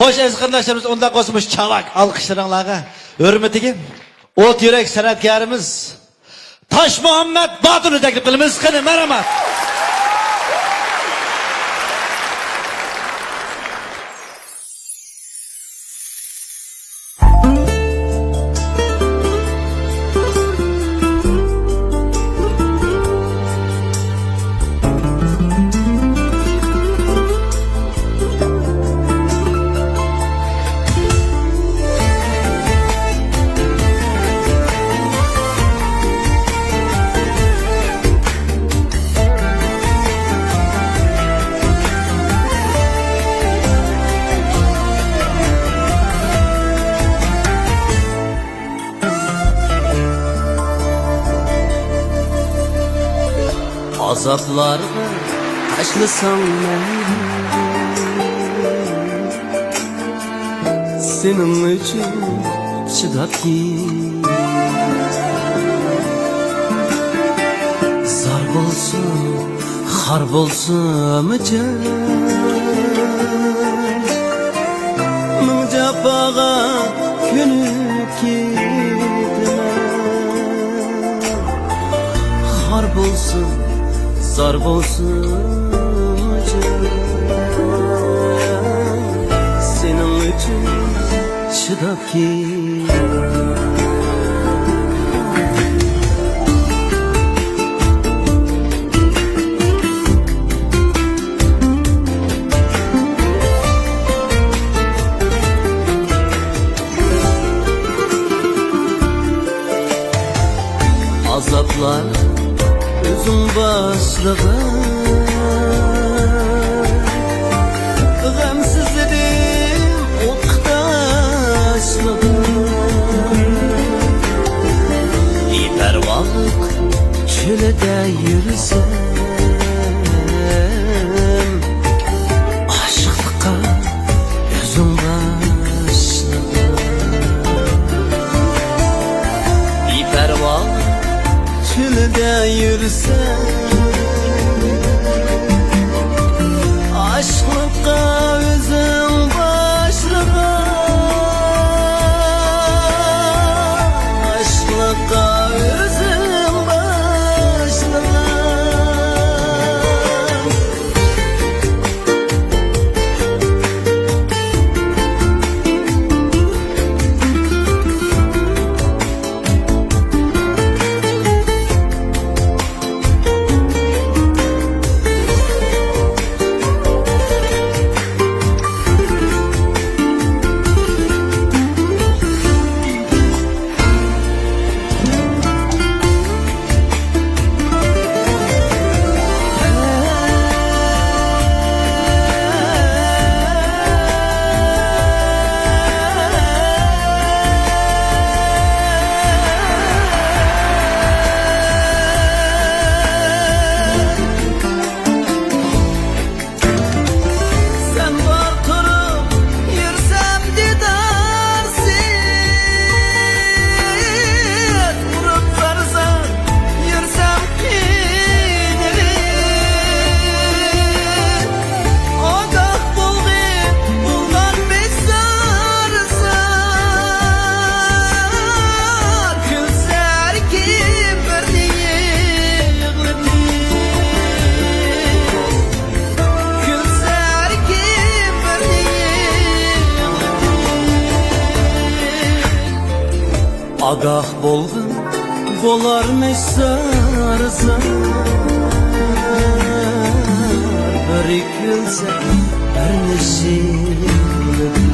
Hoş aziz kardeşlerimiz onda kosmuş çalak alkışlarınlağa hürmetigi ot yürek sanatkarımız Taş Muhammed Batur'u teklif kılımız kını merhamet. Azaplarga taşlasam ben senin için çıdap ki zar bolsun, har bolsun mıcan Mın japaga könüp gitmem Har bolsun zar bolsun senin için çıdap ki azaplar özün başlığı Gamsizledim oktaşlığı İpervalık çölede yürüsem Aşıklıkka özün başlığı İpervalık çölde yürüsem Aşklıkka özüm başlığa Aşklıkka özüm başlığa Agah bolgun bolarmış sarısan Bir ikilse bir neşir